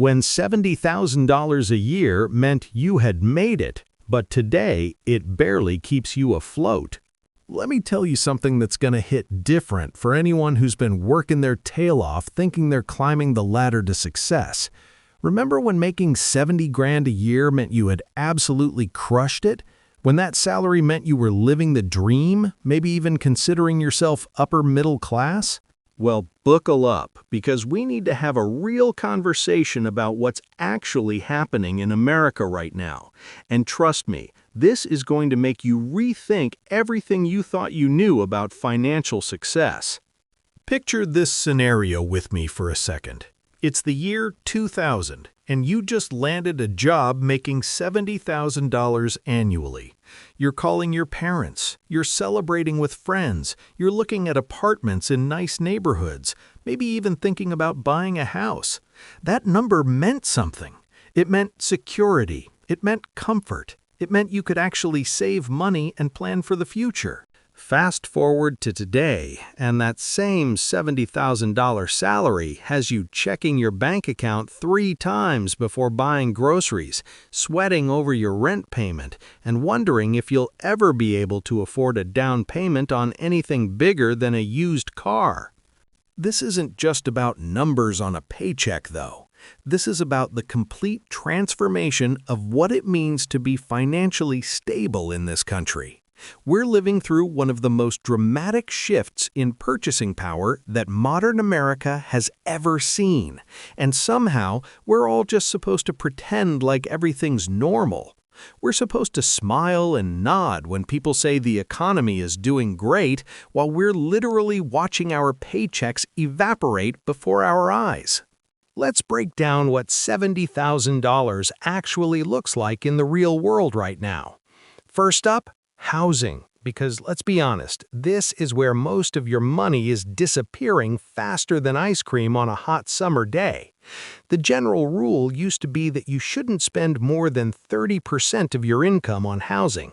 when $70,000 a year meant you had made it, but today it barely keeps you afloat. Let me tell you something that's going to hit different for anyone who's been working their tail off thinking they're climbing the ladder to success. Remember when making 70 grand a year meant you had absolutely crushed it? When that salary meant you were living the dream, maybe even considering yourself upper middle class? Well, buckle up, because we need to have a real conversation about what's actually happening in America right now. And trust me, this is going to make you rethink everything you thought you knew about financial success. Picture this scenario with me for a second. It's the year 2000, and you just landed a job making $70,000 annually. You're calling your parents, you're celebrating with friends, you're looking at apartments in nice neighborhoods, maybe even thinking about buying a house. That number meant something. It meant security. It meant comfort. It meant you could actually save money and plan for the future. Fast forward to today, and that same $70,000 salary has you checking your bank account 3 times before buying groceries, sweating over your rent payment, and wondering if you'll ever be able to afford a down payment on anything bigger than a used car. This isn't just about numbers on a paycheck, though. This is about the complete transformation of what it means to be financially stable in this country. We're living through one of the most dramatic shifts in purchasing power that modern America has ever seen, and somehow we're all just supposed to pretend like everything's normal. We're supposed to smile and nod when people say the economy is doing great, while we're literally watching our paychecks evaporate before our eyes. Let's break down what $70,000 actually looks like in the real world right now. First up, housing, because let's be honest, this is where most of your money is disappearing faster than ice cream on a hot summer day. The general rule used to be that you shouldn't spend more than 30% of your income on housing.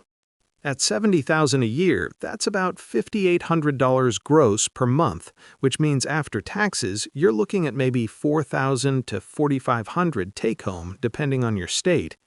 At $70,000 a year, that's about $5,800 gross per month, which means after taxes, you're looking at maybe $4,000 to $4,500 take-home, depending on your state.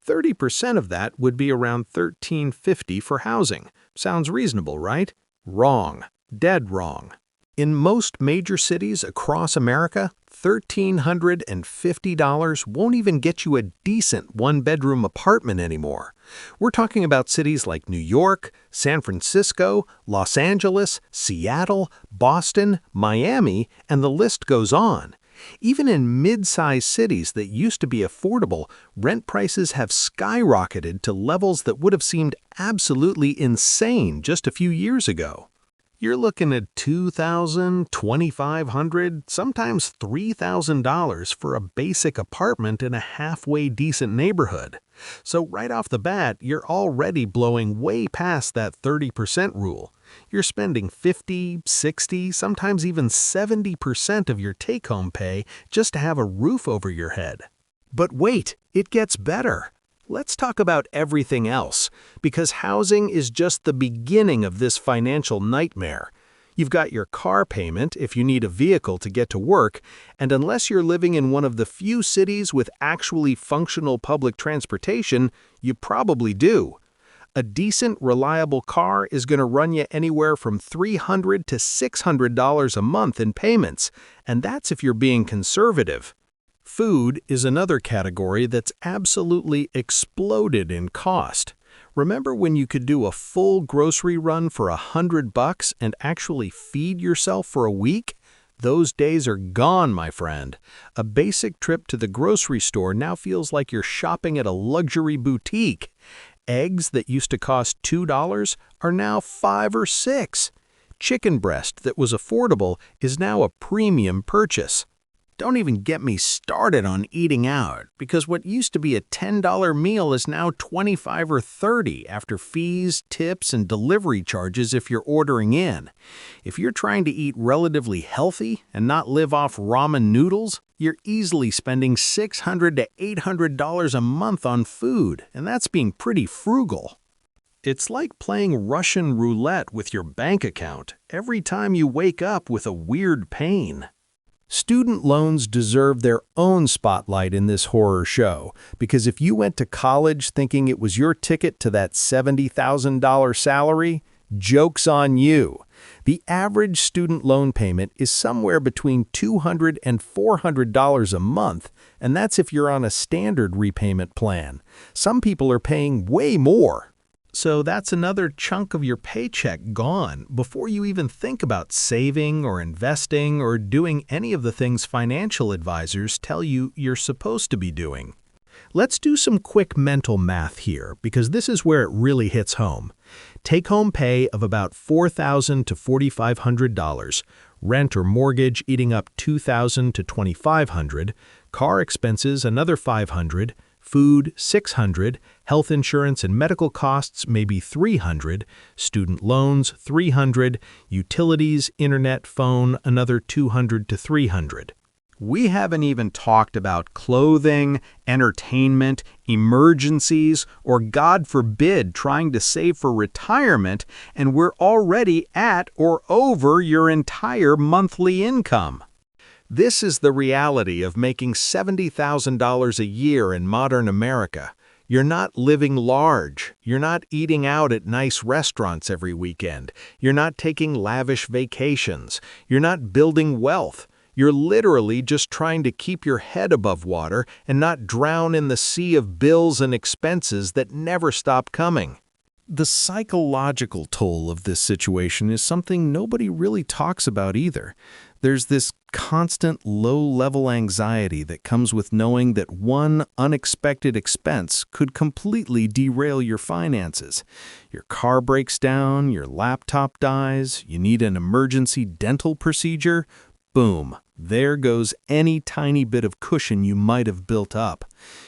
30% of that would be around $1,350 for housing. Sounds reasonable, right? Wrong. Dead wrong. In most major cities across America, $1,350 won't even get you a decent one-bedroom apartment anymore. We're talking about cities like New York, San Francisco, Los Angeles, Seattle, Boston, Miami, and the list goes on. Even in mid-sized cities that used to be affordable, rent prices have skyrocketed to levels that would have seemed absolutely insane just a few years ago. You're looking at $2,000, $2,500, sometimes $3,000 for a basic apartment in a halfway decent neighborhood. So right off the bat, you're already blowing way past that 30% rule. You're spending 50, 60, sometimes even 70% of your take-home pay just to have a roof over your head. But wait, it gets better. Let's talk about everything else, because housing is just the beginning of this financial nightmare. You've got your car payment if you need a vehicle to get to work, and unless you're living in one of the few cities with actually functional public transportation, you probably do. A decent, reliable car is going to run you anywhere from $300 to $600 a month in payments, and that's if you're being conservative. Food is another category that's absolutely exploded in cost. Remember when you could do a full grocery run for $100 and actually feed yourself for a week? Those days are gone, my friend. A basic trip to the grocery store now feels like you're shopping at a luxury boutique. Eggs that used to cost $2 are now $5 or $6. Chicken breast that was affordable is now a premium purchase. Don't even get me started on eating out, because what used to be a $10 meal is now $25 or $30 after fees, tips, and delivery charges if you're ordering in. If you're trying to eat relatively healthy and not live off ramen noodles, you're easily spending $600 to $800 a month on food, and that's being pretty frugal. It's like playing Russian roulette with your bank account every time you wake up with a weird pain. Student loans deserve their own spotlight in this horror show, because if you went to college thinking it was your ticket to that $70,000 salary, joke's on you. The average student loan payment is somewhere between $200 and $400 a month, and that's if you're on a standard repayment plan. Some people are paying way more. So that's another chunk of your paycheck gone before you even think about saving or investing or doing any of the things financial advisors tell you you're supposed to be doing. Let's do some quick mental math here, because this is where it really hits home. Take-home pay of about $4,000 to $4,500, rent or mortgage eating up $2,000 to $2,500, car expenses another $500, food $600, health insurance and medical costs maybe $300, student loans $300, utilities, internet, phone another $200 to $300. We haven't even talked about clothing, entertainment, emergencies, or God forbid trying to save for retirement, and we're already at or over your entire monthly income. This is the reality of making $70,000 a year in modern America. You're not living large. You're not eating out at nice restaurants every weekend. You're not taking lavish vacations. You're not building wealth. You're literally just trying to keep your head above water and not drown in the sea of bills and expenses that never stop coming. The psychological toll of this situation is something nobody really talks about either. There's this constant low-level anxiety that comes with knowing that one unexpected expense could completely derail your finances. Your car breaks down, your laptop dies, you need an emergency dental procedure. Boom, there goes any tiny bit of cushion you might have built up.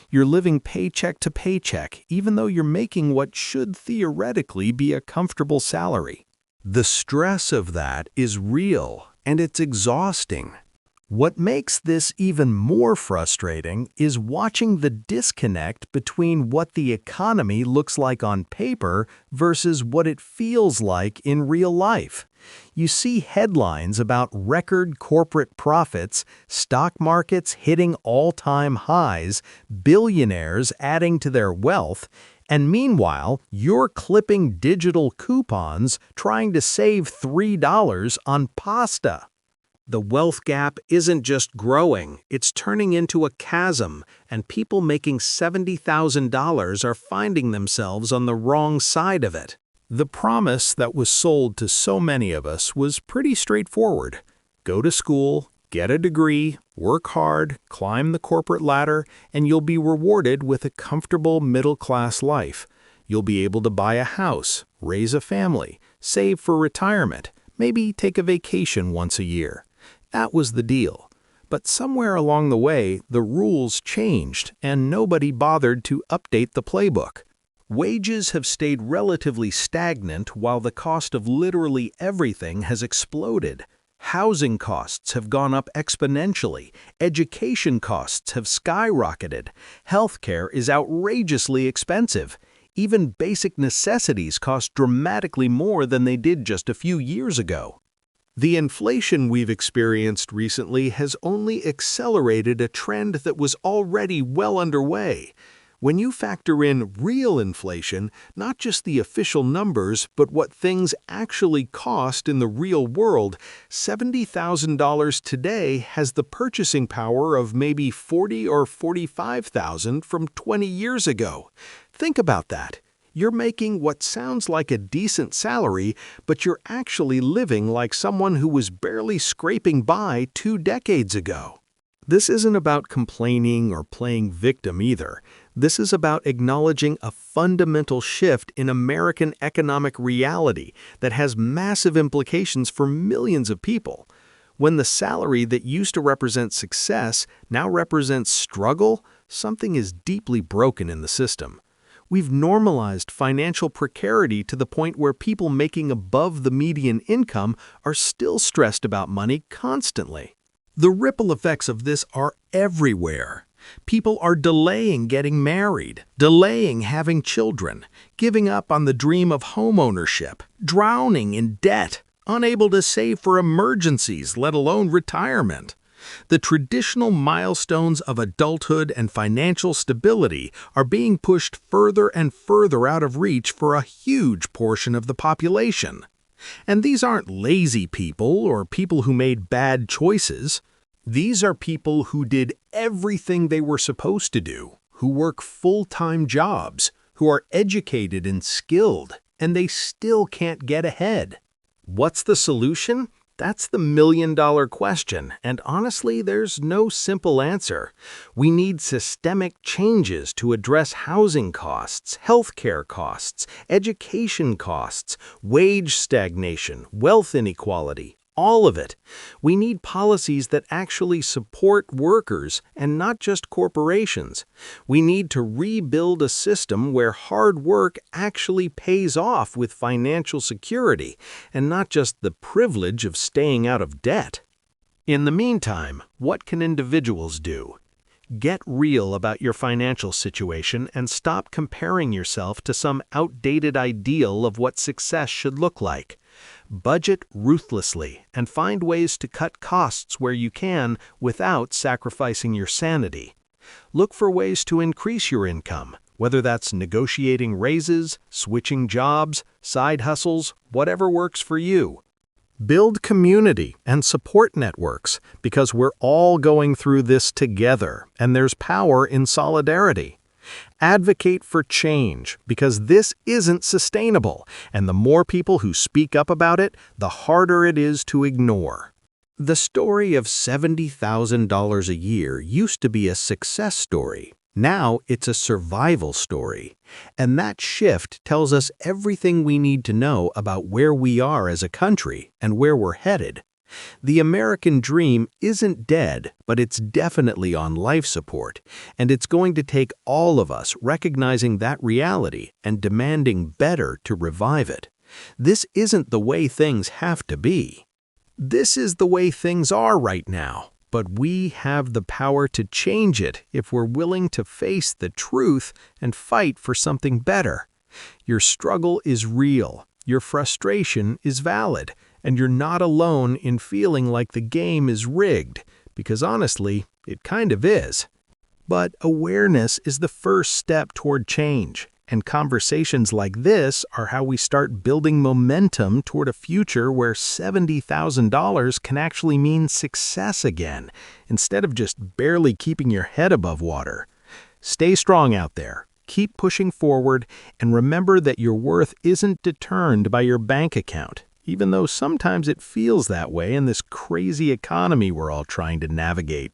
You're living paycheck to paycheck, even though you're making what should theoretically be a comfortable salary. The stress of that is real, and it's exhausting. What makes this even more frustrating is watching the disconnect between what the economy looks like on paper versus what it feels like in real life. You see headlines about record corporate profits, stock markets hitting all-time highs, billionaires adding to their wealth, and meanwhile, you're clipping digital coupons trying to save $3 on pasta. The wealth gap isn't just growing, it's turning into a chasm, and people making $70,000 are finding themselves on the wrong side of it. The promise that was sold to so many of us was pretty straightforward. Go to school, get a degree, work hard, climb the corporate ladder, and you'll be rewarded with a comfortable middle-class life. You'll be able to buy a house, raise a family, save for retirement, maybe take a vacation once a year. That was the deal. But somewhere along the way, the rules changed, and nobody bothered to update the playbook. Wages have stayed relatively stagnant while the cost of literally everything has exploded. Housing costs have gone up exponentially. Education costs have skyrocketed. Healthcare is outrageously expensive. Even basic necessities cost dramatically more than they did just a few years ago. The inflation we've experienced recently has only accelerated a trend that was already well underway. When you factor in real inflation, not just the official numbers, but what things actually cost in the real world, $70,000 today has the purchasing power of maybe $40,000 or $45,000 from 20 years ago. Think about that. You're making what sounds like a decent salary, but you're actually living like someone who was barely scraping by 2 decades ago. This isn't about complaining or playing victim either. This is about acknowledging a fundamental shift in American economic reality that has massive implications for millions of people. When the salary that used to represent success now represents struggle, something is deeply broken in the system. We've normalized financial precarity to the point where people making above the median income are still stressed about money constantly. The ripple effects of this are everywhere. People are delaying getting married, delaying having children, giving up on the dream of homeownership, drowning in debt, unable to save for emergencies, let alone retirement. The traditional milestones of adulthood and financial stability are being pushed further and further out of reach for a huge portion of the population. And these aren't lazy people or people who made bad choices. These are people who did everything they were supposed to do, who work full-time jobs, who are educated and skilled, and they still can't get ahead. What's the solution? That's the million-dollar question, and honestly, there's no simple answer. We need systemic changes to address housing costs, healthcare costs, education costs, wage stagnation, wealth inequality, all of it. We need policies that actually support workers and not just corporations. We need to rebuild a system where hard work actually pays off with financial security and not just the privilege of staying out of debt. In the meantime, what can individuals do? Get real about your financial situation and stop comparing yourself to some outdated ideal of what success should look like. Budget ruthlessly and find ways to cut costs where you can without sacrificing your sanity. Look for ways to increase your income, whether that's negotiating raises, switching jobs, side hustles, whatever works for you. Build community and support networks because we're all going through this together and there's power in solidarity. Advocate for change because this isn't sustainable, and the more people who speak up about it, the harder it is to ignore. The story of $70,000 a year used to be a success story. Now it's a survival story. And that shift tells us everything we need to know about where we are as a country and where we're headed. The American dream isn't dead, but it's definitely on life support, and it's going to take all of us recognizing that reality and demanding better to revive it. This isn't the way things have to be. This is the way things are right now, but we have the power to change it if we're willing to face the truth and fight for something better. Your struggle is real, your frustration is valid, and you're not alone in feeling like the game is rigged, because honestly, it kind of is. But awareness is the first step toward change, and conversations like this are how we start building momentum toward a future where $70,000 can actually mean success again, instead of just barely keeping your head above water. Stay strong out there. Keep pushing forward, and remember that your worth isn't determined by your bank account, even though sometimes it feels that way in this crazy economy we're all trying to navigate.